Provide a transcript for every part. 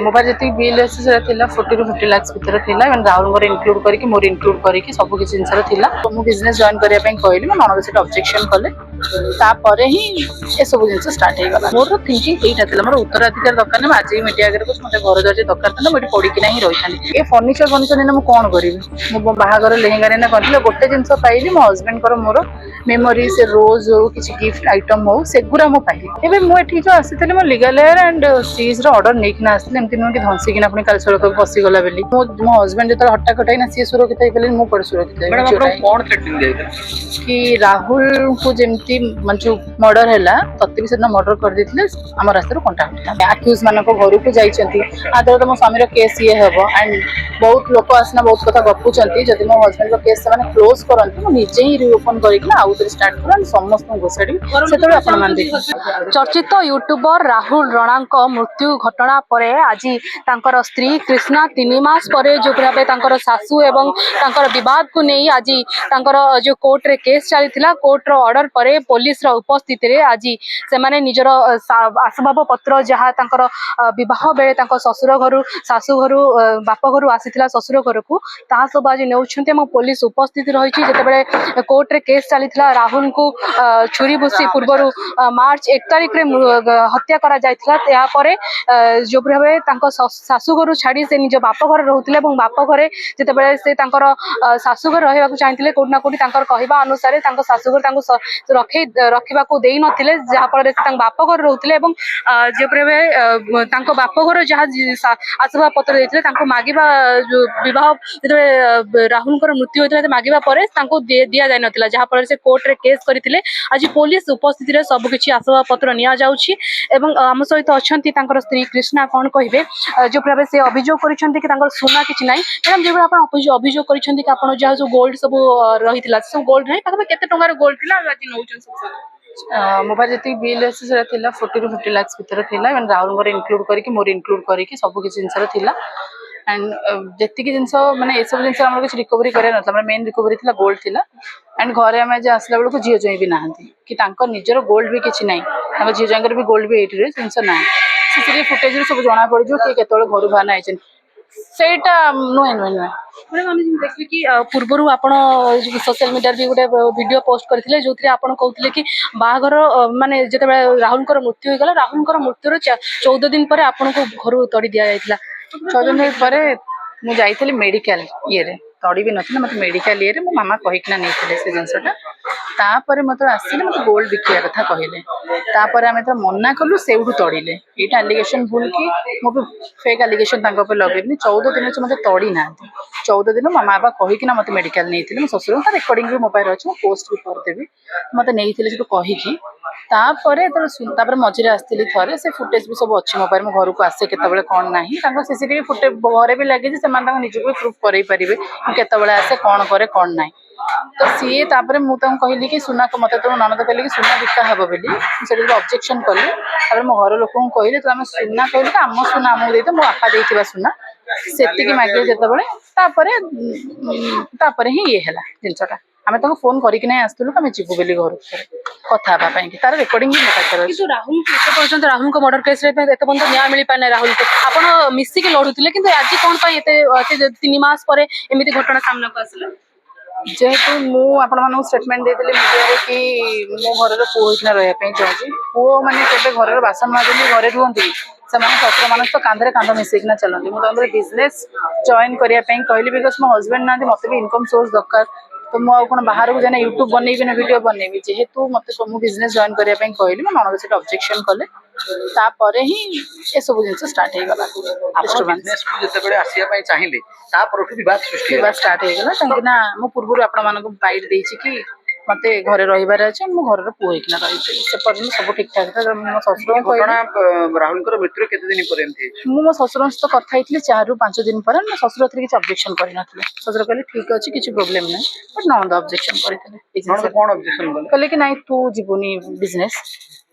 Mobile जी bill अच्छी 40 ରୁ 50 लाख भितर था राहुल इनक्लूड करके मोर इनक्लूड करके सब किसी जिन मु बिजनेस जॉइन करने कहली मो ननद से ऑब्जेक्शन कले तापर ही ये सब जिन स्टार्ट हो गला मोर थिंकिंग यही मोर उत्तराधिकार दरकार ना आज मीडिया आगे कुछ मतलब घर द्वार दरकार था मुझे पढ़ी ही रही था ये फर्निचर ने कौन करी मो बाहागर लेहेंगा ने कर गोटे जिन पाइली मो हजबैंड मोर मेमोरी से रोज हो किसी गिफ्ट आइटम हो सेगुरा मु पाइली एबे मुझे जो आसी मो legal heir and seize order नहीं आसती एमती नुह कि धंसिकिना पुणी काल सड़क फसीगला बोली मो हजबैंड जो हटा कटाई सी सुरक्षित हो पारे मुझे सुरक्षित कि राहुल को जमी जो मर्डर है तत्ते भी से मर्डर कर देते आम रास्ता कंटा उठा आक्यूज मान घर को जाती आदर तो मो स्वामी केस ये हम एंड बहुत लोक आसना बहुत कथा गपुंट जब मो हजबैंड केस से क्लोज करते मुझे ही रिओपन कर स्टार्ट कर समस्त घोषाड़ी से आपण चर्चित यूट्यूबर राहुल राणा मृत्यु घटना पर आज तांकर स्त्री कृष्णा 3 मास पर जो भाव सासू एवं बद को नहीं आज जो कोर्ट रे केस चली कोर्ट रो ऑर्डर पर पुलिस उपस्थित रे आज से माने निजर आसबाब पत्र जहाँ बह बेले ससुर घर सासू घर बाप घर आसीला ससुर घर को सब आज नौ पुलिस उपस्थित रही जिते कोर्ट रे केस चली राहुल को छुरी भूसी पूर्व मार्च 1 तारिख रे हत्या करा जायथिला जो भाव शाशु घर छाड़ी से निज बाप घर रोते बाप घरे जिते से शाशु घर रहा चाहते कौटना कौटी कहवा अनुसार शाशु घर रखा दे नथिले जहाँफल से बाप घर रोते जो भाव बाप घर जहाँ आसवा पत्र देते मागिबा बह जो राहुल मृत्यु होता है मागिबा पर दि जाए ना जहाँफल से कोर्ट रे केस करते आज पुलिस उपस्थित सबकि आसवा पत्र नि आम सहित अच्छा स्त्री कृष्णा कौन कहे जो भाव से अभियोग कर सुना कि ना मैडम जो आप अभियोग कर जहाँ जो गोल्ड सब रही सब गोल्ड नहीं पाखे केते टंकार गोल्ड थी आज नौ मोबाइल जी बिल अच्छी 40 ରୁ 50 लाख भितर था राहुल इनक्लूड करके मोर इनक्लूड करके सब किसी जिन एंड जी जिन मैंने ये सब जिन किसी रिकवरी कर मेन रिकवरी थी गोल्ड थी एंड घरे आम आसला बेलू झील ज्वाई भी नहांती कि निजर गोल्ड भी किसी ना झील ज्वाइंर भी गोल्ड भी ये जिन ना सीसीटीवी फुटेज सब जना पड़ किए केत घर बाहर आई सेटा नुहे नुहे नुहे मैडम आम देखिए कि पूर्वर आप सोशल मीडिया भी गोटे वीडियो पोस्ट करते जो कहते कि बाहर माने जो राहुल मृत्यु होगा राहुल मृत्युर 14 दिन पर आपन को घर तड़ी दि जाता 14 दिन पर मुझे मेडिकल ये तड़ी भी ना मत मेडिकल ये मो मामा कहीकिना नहीं से जिनसा मत आसिले मत गोल्ड बिकिया कथा कहले आम मना कलु से तड़िले ये आलिगेसन भूल कि मुझे फेक आलिगेसन लगे 14 दिन से मत तड़ी ना 14 दिन मामा बाबा कहीकिना मत मेडिकल नहीं मो ससुर का रेकर्डिंग भी मोबाइल अच्छे पोस्ट भी करदेवी मत नहीं कहीकि मझे आसती थे से फुटेज भी सब अच्छी मोबाइल मो घर को आसे केत कौन ना सीसीटीवी फुटेज घरे भी लगे निजक भी प्रूफ कर केतबे आसे कौन करे कौन ना तो सी मुझे कहली कि सुना को मत तो ननद कहली कि सुना बिका हे बोली से ऑब्जेक्शन कली मो घर लोक कहले तो आम सुना कहली कि आम सुना आमको दे मो बापा देथिबा सुना से मागे जिते ही ये है जिनसा आम तुमको फोन करके आसलु आम जीवु बोली घर कथा तार रेकर्डिंग भी राहुल पर्यटन राहुल मर्डर केस न्याय मिल पारे राहुल को आप मिसिक लड़ुले कि आज कौन 3 मास पर एमती घटना सामना को आसला जेहेतु मुझे स्टेटमेंट देती मीडिया कि मो घर पुओ होना रही चाहूँगी पुओ मैंने घर बासन माजनी घरे रुहति ससुर मान तो कांधे कांध मिसेकिना चलती मुझे बिजनेस जॉइन करने कहली बिकज मो हजबैंड ना मत भी इनकम सोर्स दरकार तो मुझे कौन बाहर को जाना यूट्यूब बनैबी ना वीडियो बनैबी जेहेतु मत बिजनेस जॉइन करने कहली मो ननद से ऑब्जेक्शन कले तापर ही ये सब जिन स्टार्ट हो गला स्टार्ट हो गला कहीं पूर्व आपण गाइड देछि कि मत घरे रहीबार अच्छे मो घर पुओ होना रही से पर्यटन सब ठीक ठाक था मो ससुर राहुल मृत्यु केते दिन पर मो ससुर सहित कथा 4 ରୁ 5 दिन पर मो ससुर किसी ऑब्जेक्शन करना ससुर कहले ठीक अच्छे किसी प्रोब्लेम ना बट ननद ऑब्जेक्शन करते कौन ऑब्जेक्शन कहले कि नहीं तू जीवनी बिजनेस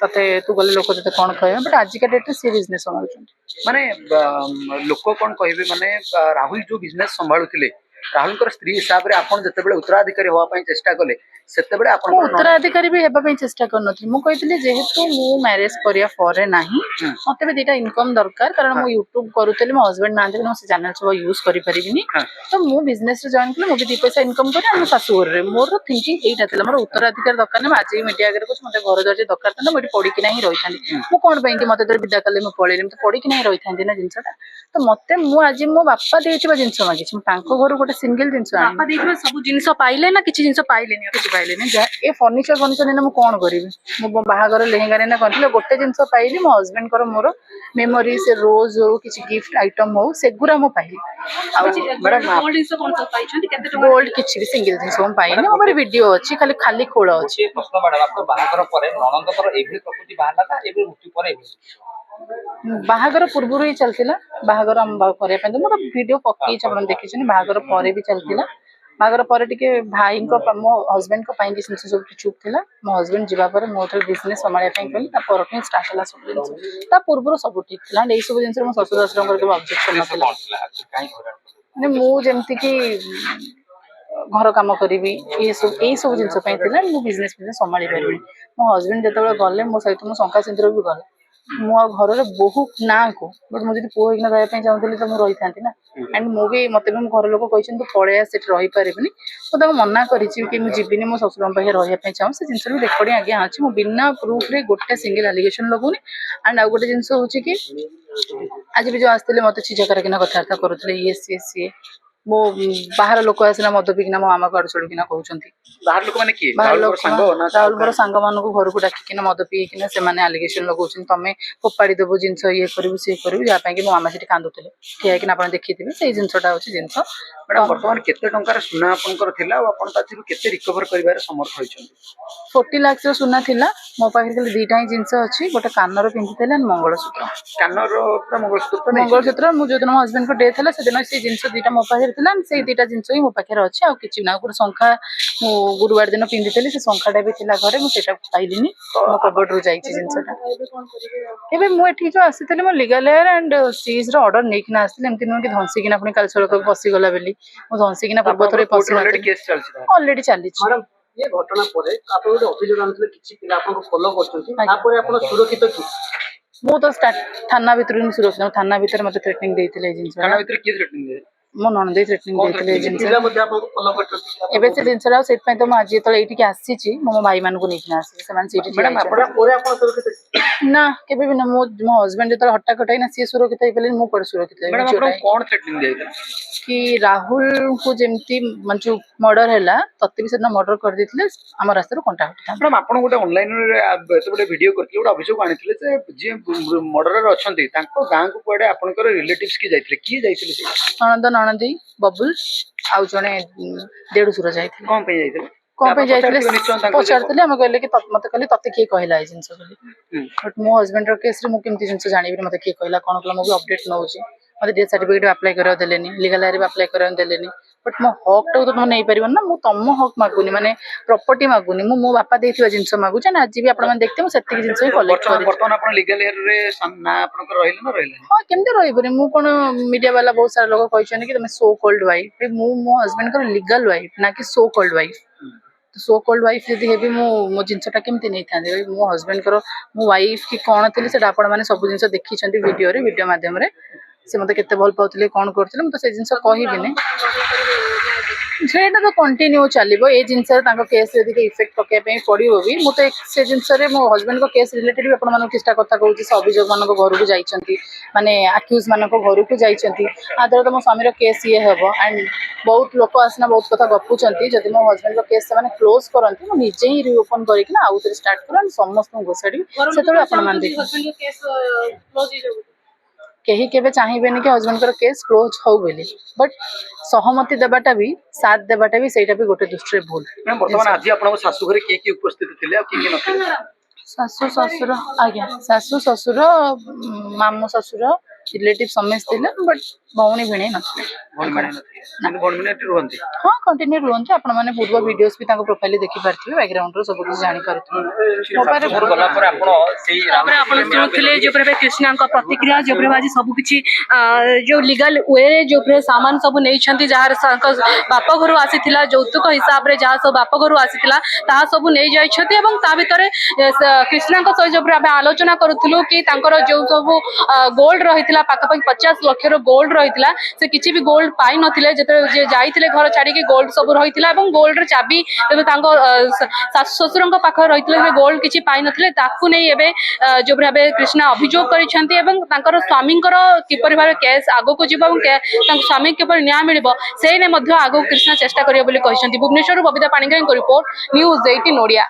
तते तू गले लोक जो कौन कहे बट आजिका डेट सी बिजनेस संभालुं माने लोक कौन कहे माने राहुल जो बिजनेस संभालुले ରାହୁଲଙ୍କର ସ୍ତ୍ରୀ ହିସାବରେ ଆପଣ ଯେତେବେଳେ ଉତ୍ତରାଧିକାରୀ ହବା ପାଇଁ ଚେଷ୍ଟା କଲେ ସେତେବେଳେ ଆପଣ ମୁଁ ଉତ୍ତରାଧିକାରୀ ବି ହେବା ପାଇଁ ଚେଷ୍ଟା କରିନଥିଲି ମୁଁ କହିଥିଲି ଯେହେତୁ ମୁଁ ମ୍ୟାରେଜ କରିବା ପରେ ନାହିଁ ମତେ ବି ଦିଟା ଇନକମ୍ ଦରକାର କାରଣ ମୁଁ ୟୁଟ୍ୟୁବ କରୁଥିଲି ମୋ ହଜବେଣ୍ଡ ନାହାନ୍ତି ମୁଁ ସେ ଚ୍ୟାନେଲ ସବୁ ୟୁଜ କରିପାରିବିନି ତ ମୁଁ ବିଜନେସ ରେ ଜଏନ୍ କଲି ମୁଁ ବି ଦି ପଇସା ଇନକମ୍ କରି ଆମ ଶାଶୁଘରରେ ମୋର ଥିଙ୍କିଂ ଏଇଟା ଥିଲା ମୋର ଉତ୍ତରାଧିକାର ଦରକାର ନାହିଁ ଆଜି ମିଡିଆ ଆଗରେ କହୁଛି ମତେ ଘର ଦ୍ୱାର ଦରକାର ଥିଲା ମୁଁ ଏଠି ପଢିକିନା ହିଁ ରହିଥାନ୍ତି ମୁଁ କଣ ପାଇଁ କି ମତେ ଯେତେବେଳେ ବିଦା କଲେ ମୁଁ ପଳେଇଲି ମୁଁ ତ ପଢିକିନା ହିଁ ରହିଥାନ୍ତି ନା ଜିନିଷଟା ତ ମତେ ମୁଁ ଆଜି ମୋ ବାପା ଦେଇଥିବା ଜିନିଷ ମାଗିଛି ମୁଁ ତାଙ୍କ ଘରୁ ଗୋଟେ ସିଙ୍ଗଲ ଜିନିଷ ବାପା ଆଣିବି ଦେଇଥିବା ସବୁ ଜିନିଷ ପାଇଲେ ନା କିଛି ଜିନିଷ ପାଇଲେନି କିଛି ପାଇଲିନି ଏ ଫର୍ଣ୍ଣିଚର ନେଇନା ମୁଁ କଣ କରିବି ମୁଁ ବାହାଘର ଲେହେଙ୍ଗା ନେଇନା କରିଥିଲି ଗୋଟେ ଜିନିଷ ପାଇଲି ମୋ ହଜବେଣ୍ଡଙ୍କର ମୋର ମେମୋରି ସେ ରୋଜ ହଉ କିଛି ଗିଫ୍ଟ ଆଇଟମ ହଉ ସେଗୁରା ମୁଁ ପାଇଲି ଆଉ ଗୋଲ୍ଡ କିଛି ବି ସିଙ୍ଗଲ ଜିନିଷ ମୁଁ ପାଇନି ମୋ ପାଖରେ ଭିଡିଓ ଅଛି ଖାଲି ଖାଲି ଖୋଳ ଅଛି ପ୍ରଶ୍ନ ମ୍ୟାଡାମ ଆପଣ ବାହାଘର ପରେ ନଣନ୍ଦଙ୍କର ଏଭଳି ପ୍ରକୃତି ବାହାରିଲା ନା ଏବେ ମୃତ୍ୟୁ ପରେ ଏଭଳି ବାହାଘର ପୂର୍ବରୁ ହିଁ ଚାଲିଥିଲା ବାହାଘର ଆମ କରିବା ପାଇଁ ମୁଁ ଭିଡିଓ ପକେଇଛି ଆପଣ ଦେଖିଛନ୍ତି ବାହାଘର ପରେ ବି ଚାଲିଥିଲା ବାହାଘର ପରେ ଟିକେ ଭାଇଙ୍କ ମୋ ହଜବେଣ୍ଡଙ୍କ ପାଇଁ କିଛି ଜିନିଷ ସବୁ ଚୁପ୍ ଥିଲା ମୋ ହଜବେଣ୍ଡ ଯିବା ପରେ ମୋ ଥରେ ବିଜନେସ୍ ସମ୍ଭାଳିବା ପାଇଁ କଲି ତା ପରଠୁ ହିଁ ଷ୍ଟାର୍ଟ ହେଲା ସବୁ ଜିନିଷ ତା ପୂର୍ବରୁ ସବୁ ଠିକ୍ ଥିଲା ଏଇ ସବୁ ଜିନିଷରେ ମୋ ଶ୍ୱଶୁର ଶାଶୁରଙ୍କର କେବେ ଅବଜେକ୍ସନ ନଥିଲା ମାନେ ମୁଁ ଯେମିତିକି ଘର କାମ କରିବି ଏଇ ସବୁ ଜିନିଷ ପାଇଁ ଥିଲା ମୁଁ ବିଜନେସ୍ ସମ୍ଭାଳି ପାରିବି ମୋ ହଜବେଣ୍ଡ ଯେତେବେଳେ ଗଲେ ମୋ ସହିତ ମୁଁ ଶଙ୍କା ସିନ୍ଦୁର ବି ଗଲା ମୁଁ ଆଉ ଘରର ବୋହୁ ନାଁକୁ ବଟ୍ ମୁଁ ଯଦି ପୁଅ ହେଇକିନା ରହିବା ପାଇଁ ଚାହୁଁଥିଲି ତ ମୁଁ ରହିଥାନ୍ତି ନା ଆଣ୍ଡ ମୁଁ ବି ମତେ ବି ମୋ ଘର ଲୋକ କହିଛନ୍ତି ତୁ ପଳେଇ ଆସ ସେଠି ରହିପାରିବିନି ମୁଁ ତାକୁ ମନା କରିଛି କି ମୁଁ ଯିବିନି ମୋ ଶ୍ୱଶୁରଙ୍କ ପାଖରେ ରହିବା ପାଇଁ ଚାହୁଁ ସେ ଜିନିଷ ବି ରେକର୍ଡିଂ ଆଜ୍ଞା ଅଛି ମୁଁ ବିନା ପ୍ରୁଫରେ ଗୋଟେ ସିଙ୍ଗଲ ଆଲିଗେସନ ଲଗୁନି ଆଣ୍ଡ ଆଉ ଗୋଟେ ଜିନିଷ ହଉଛି କି ଆଜି ବି ଯୋଉ ଆସିଥିଲେ ମତେ ଛିଜା କରିକିନା କଥାବାର୍ତ୍ତା କରୁଥିଲେ ସିଏ ମୋ ବାହାର ଲୋକ ଆସିନା ମଦ ପିଇକିନା ମୋ ମାମାକୁ ଆଡୁ ଚଳିକିନା କହୁଛନ୍ତି ବାହାର ଲୋକମାନେ କିଏ ବାହାର ରାହୁଲଙ୍କର ଲୋକ ସାଙ୍ଗ ନା ରାହୁଲଙ୍କର ସାଙ୍ଗମାନଙ୍କୁ ଘରକୁ ଡାକିକିନା ମଦ ପିଇକିନା ସେମାନେ ଆଲିଗେସନ ଲଗାଉଛନ୍ତି ତମେ ଫୋପାଡ଼ି ଦେବୁ ଜିନିଷ ଇଏ କରିବୁ ସିଏ କରିବୁ ଯାହା ପାଇଁ କି ମୋ ମାମା ସେଠି କାନ୍ଦୁଥିଲେ ଠିଆ ହେଇକିନା ଆପଣ ଦେଖିଥିବେ ସେଇ ଜିନିଷଟା ହଉଛି ଜିନିଷ ମ୍ୟାଡାମ ବର୍ତ୍ତମାନ କେତେ ଟଙ୍କାର ସୁନା ଆପଣଙ୍କର ଥିଲା ଆଉ ଆପଣ ତାଥିରୁ କେତେ ରିକଭର କରିବାରେ ସମର୍ଥ ହୋଇଛନ୍ତି 40 ଲାକ୍ସର ସୁନା ଥିଲା ମୋ ପାଖରେ ଖାଲି ଦିଟା ହିଁ ଜିନିଷ ଅଛି ଗୋଟେ କାନର ପିନ୍ଧିଥିଲେ ମଙ୍ଗଳସୂତ୍ର କାନର ପୁରା ମଙ୍ଗଳସୂତ୍ର ମୁଁ ଯୋଉଦିନ ମୋ ହଜବେଣ୍ଡଙ୍କ ଡେଥ୍ ହେଲା ସେଦିନ ସେଇ ଜିନିଷ ଦିଟା ମୋ ପାଖରେ ଥିଲା ସେଇ ଦିଟା ଜିନିଷ ହିଁ ମୋ ପାଖରେ ଅଛି ଆଉ କିଛି ନା ଗୋଟେ ଶଙ୍ଖା ମୁଁ ଗୁରୁବାର ଦିନ ପିନ୍ଧିଥିଲି ସେ ଶଙ୍ଖାଟା ବି ଥିଲା ଘରେ ମୁଁ ସେଇଟା ପାଇଲିନି ମୋ କବର୍ଡରୁ ଯାଇଛି ଜିନିଷଟା ଏବେ ମୁଁ ଏଠିକି ଯୋଉ ଆସିଥିଲି ମୋ ଲିଗାଲ ହେୟାର ଆଣ୍ଡ ସିଜ୍ର ଅର୍ଡର ନେଇକିନା ଆସିଥିଲି ଏମିତି ନୁହେଁ କି ଧନସିକିନା ପୁଣି କାଲି ସକାଳକୁ ପଶିଗଲା ବୋଲି ମୁଁ ଧନସିକିନା ପୂର୍ବ ଥରେ ଅଲରେଡି ଚାଲିଛି ये घटना पर आप गोटे अभियोग आनी किसी पिला फॉलो कर सुरक्षित कि ମୁଁ ତ ଥାନା ଭିତରୁ ହିଁ ସୁରକ୍ଷିତ ଥାନା ଭିତରେ ମତେ ଥ୍ରେଟନିଂ ଦେଇଥିଲେ ଏଇ ଜିନିଷ କାନ ଭିତରେ କିଏ ଥ୍ରେଟନିଂ ଦେଲେ ମୋ ନଣନ୍ଦେଇ ଥ୍ରେଟନିଂ ଦେଇଥିଲେ ଏଇ ଜିନିଷ फॉलो कर ଏବେ ସେ ଜିନିଷଟା ଆଉ ସେଥିପାଇଁ ତ ମୁଁ ଆଜି ଯେତେବେଳେ ଏଇଠିକି ଆସିଛି ମୁଁ ମୋ ଭାଇମାନଙ୍କୁ ନେଇକିନା ଆସିଛି ସେମାନେ ସେଇଠି ଠିଆ ହେଇଛନ୍ତି। ନା କେବେ ବି ନା ମୋ ହଜବେଣ୍ଡ ଯେତେବେଳେ ହଠାତ୍ ହେଇନା ସିଏ ସୁରକ୍ଷିତ ହେଇପାରିଲେନି ମୁଁ କୁଆଡେ ସୁରକ୍ଷିତ ମ୍ୟାଡାମ ହେବି ଆପଣଙ୍କୁ କଣ ଥ୍ରେଟନିଂ ଦେଇଥିଲା କି ରାହୁଲଙ୍କୁ ଯେମିତି ମାନେ ଯୋଉ ମର୍ଡର ହେଲା ତତେ ବି ସେଦିନ ମର୍ଡର କରିଦେଇଥିଲେ ଆମ ରାସ୍ତାରୁ କଣ୍ଟା ହଟିଥାନ୍ତା ମ୍ୟାଡାମ ଆପଣ ଗୋଟେ ଅନଲାଇନରେ ଗୋଟେ ଭିଡିଓ କରିଥିଲେ ଗୋଟେ ଅଭିଯୋଗ ଆଣିଥିଲେ ଯେ ଯିଏ ମର୍ଡରର ଅଛନ୍ତି ତାଙ୍କ ଗାଁକୁ କୁଆଡେ ଆପଣଙ୍କର ରିଲେଟିଭ୍ସ କିଏ ଯାଇଥିଲେ ନଣନ୍ଦ ନଣନ୍ଦେଇ ବବୁଲ ଆଉ ଜଣେ ଦେଢୁଶୁର ଯାଇଥିଲେ କଣ ପାଇଁ ଯାଇଥିଲେ କଣ ପାଇଁ ଯାଇଥିଲେ ପଚାରୁଥିଲେ ଆମେ କହିଲେ କି ମତେ କହିଲେ ତତେ କିଏ କହିଲା ଏଇ ଜିନିଷ ବୋଲି ବଟ୍ ମୋ ହଜବେଣ୍ଡର କେସରେ ମୁଁ କେମିତି ଜିନିଷ ଜାଣିବି ମତେ କିଏ କହିଲା କଣ କଲା ମୁଁ ବି ଅପଡେଟ୍ ନଉଛି ମତେ ଡେଥ୍ ସାର୍ଟିଫିକେଟ ଆପ୍ଲାଏ କରିବାକୁ ଦେଲେନି ଲିଗାଲ ହେୟାର ବି ଆପ୍ଲାଏ କରିବାକୁ ଦେଲେନି ବଟ୍ ମୋ ହକ୍ ଟାକୁ ତ ତମେ ନେଇପାରିବନି ନା ମୁଁ ତମ ହକ୍ ମାଗୁନି ମାନେ ପ୍ରପର୍ଟି ମାଗୁନି ମୁଁ ମୋ ବାପା ଦେଇଥିବା ଜିନିଷ ମାଗୁଛି ନା ଆଜି ବି ଆପଣମାନେ ଦେଖିଥିବେ ମୁଁ ସେତିକି ଜିନିଷ ହିଁ କଲେକ୍ଟ କରିଛି ବର୍ତ୍ତମାନ ଆପଣ ଲିଗାଲ ହେୟାରରେ ନା ଆପଣଙ୍କର ରହିଲେ ନା ରହିଲେନି ହଁ କେମିତି ରହିବନି ମୁଁ କଣ ମିଡିଆ ବାଲା ବହୁତ ସାରା ଲୋକ କହିଛନ୍ତି କି ତମେ ସୋ କଲ୍ଡ ୱାଇଫ୍ ମୁଁ ମୋ ହଜବେଣ୍ଡଙ୍କର ଲିଗାଲ ୱାଇଫ୍ ନା କି so called wife so called wife ଯଦି ହେବି ମୁଁ ମୋ ଜିନିଷଟା କେମିତି ନେଇଥାନ୍ତି ମୋ ହଜବେଣ୍ଡଙ୍କର ମୁଁ ୱାଇଫ୍ କି କଣ ଥିଲି ସେଟା ଆପଣମାନେ ସବୁ ଜିନିଷ ଦେଖିଛନ୍ତି ଭିଡିଓ ମାଧ୍ୟମରେ ସେ ମତେ କେତେ ଭଲ ପାଉଥିଲେ କଣ କରୁଥିଲେ ମୁଁ ତ ସେ ଜିନିଷ କହିବିନି ସେଇଟା ତ କଣ୍ଟିନ୍ୟୁ ଚାଲିବ ଏ ଜିନିଷରେ ତାଙ୍କ କେସ୍ ଯଦି ଇଫେକ୍ଟ ପକେଇବା ପାଇଁ ପଡିବ ବି ମୁଁ ତ ସେ ଜିନିଷରେ ମୋ ହଜବେଣ୍ଡଙ୍କ କେସ୍ ରିଲେଟେଡ୍ ବି ଆପଣମାନଙ୍କୁ କିଛିଟା କଥା କହୁଛି ସେ ଅଭିଯୋଗ ମାନଙ୍କ ଘରକୁ ଯାଇଛନ୍ତି ମାନେ ଆକ୍ୟୁଜ ମାନଙ୍କ ଘରକୁ ଯାଇଛନ୍ତି ଆଦ୍ୱାରା ତ ମୋ ସ୍ୱାମୀର କେସ୍ ଇଏ ହେବ ଆଣ୍ଡ ବହୁତ ଲୋକ ଆସିନା ବହୁତ କଥା ଗପୁଛନ୍ତି ଯଦି ମୋ ହଜବେଣ୍ଡଙ୍କ କେସ୍ ସେମାନେ କ୍ଲୋଜ୍ କରନ୍ତି ମୁଁ ନିଜେ ହିଁ ରିଓପନ୍ କରିକିନା ଆଉ ଥରେ ଷ୍ଟାର୍ଟ କର ସମସ୍ତଙ୍କୁ ଘୋଷାଡ଼ିବି ସେତେବେଳେ ଆପଣମାନେ ଦେଖିବେ କେହି କେବେ ଚାହିଁବେନି କି ହଜବେଣ୍ଡଙ୍କର କେସ୍ କ୍ଲୋଜ୍ ହଉ ବୋଲି ବଟ୍ ସହମତି ଦେବାଟା ବି ସାଥ ଦେବାଟା ବି ସେଇଟା ବି ଗୋଟେ ଦୃଷ୍ଟିରେ ଭୁଲ ବର୍ତ୍ତମାନ ଆଜି ଆପଣଙ୍କ ଶାଶୁ ଘରେ କିଏ କିଏ ଉପସ୍ଥିତ ଥିଲେ ଆଉ କିଏ ନଥିଲେ ଶାଶୁ ଶ୍ୱଶୁର ଆଜ୍ଞା ଶାଶୁ ଶ୍ୱଶୁର ମାମୁଁ ଶ୍ୱଶୁର ରିଲେଟିଭ ସମସ୍ତେ ଥିଲେ ବଟ୍ ଭଉଣୀ ଭିଣେଇ ନଥିଲେ ଭଉଣୀମାନେ ନଥିଲେ କିନ୍ତୁ ଭଉଣୀମାନେ ଏଠି ରୁହନ୍ତି। ହଁ କଣ୍ଟିନ୍ୟୁ ରୁହନ୍ତୁ ଆପଣମାନେ ପୂର୍ବ ଭିଡିଓସ୍ ବି ତାଙ୍କ ପ୍ରୋଫାଇଲ ଦେଖିପାରୁଥିବେ ବ୍ୟାକଗ୍ରାଉଣ୍ଡର ସବୁ କିଛି ଜାଣିପାରୁଥିବେ ଶାଶୁଘର ଗଲା ପରେ ଆପଣ ସେଇ ତାପରେ ଆପଣ ଶୁଣୁଥିଲେ ଯୋଉପରେ କୃଷ୍ଣାଙ୍କ ପ୍ରତିକ୍ରିୟା ଯୋଉପରେ ଆଜି ସବୁ କିଛି ଯୋଉ ଲିଗାଲ ୱେରେ ଯୋଉପରେ ସାମାନ ସବୁ ନେଇଛନ୍ତି ଯାହାର ତାଙ୍କ ବାପ ଘରୁ ଆସିଥିଲା ଯୌତୁକ ହିସାବରେ ଯାହା ସବୁ ବାପ ଘରୁ ଆସିଥିଲା ତାହା ସବୁ ନେଇ ଯାଇଛନ୍ତି ଏବଂ ତା ଭିତରେ କୃଷ୍ଣାଙ୍କ ସହିତ ଯୋଉପରେ ଆମେ ଆଲୋଚନା କରୁଥିଲୁ କି ତାଙ୍କର ଯୋଉ ସବୁ ଗୋଲ୍ଡ ରହିଥିଲା ପାଖାପାଖି 50 ଲକ୍ଷର ଗୋଲ୍ଡ ରହିଥିଲା ସେ କିଛି ବି ଗୋଲ୍ଡ ପାଇ ନଥିଲେ ଯେତେବେଳେ ଯାଇଥିଲେ ଘର ଛାଡିକି ଗୋଲ୍ଡ ସବୁ ରହିଥିଲା ଏବଂ ଗୋଲ୍ଡର ଚାବି ତେବେ ତାଙ୍କ ଶାଶୁ ଶ୍ୱଶୁରଙ୍କ ପାଖରେ ରହିଥିଲେ ଏବେ ଗୋଲ୍ଡ କିଛି ପାଇନଥିଲେ ତାକୁ ନେଇ ଏବେ ଯୋଉଭଳି ଭାବେ କୃଷ୍ଣା ଅଭିଯୋଗ କରିଛନ୍ତି ଏବଂ ତାଙ୍କର ସ୍ୱାମୀଙ୍କର କିପରି ଭାବେ କେସ୍ ଆଗକୁ ଯିବ ଏବଂ ତାଙ୍କ ସ୍ୱାମୀ କିପରି ନ୍ୟାୟ ମିଳିବ ସେଇ ନେଇ ମଧ୍ୟ ଆଗକୁ କୃଷ୍ଣା ଚେଷ୍ଟା କରିବେ ବୋଲି କହିଛନ୍ତି। ଭୁବନେଶ୍ୱରରୁ ବବିତା ପାଣିଗ୍ରାହୀଙ୍କ ରିପୋର୍ଟ ନ୍ୟୁଜ 18 ଓଡ଼ିଆ।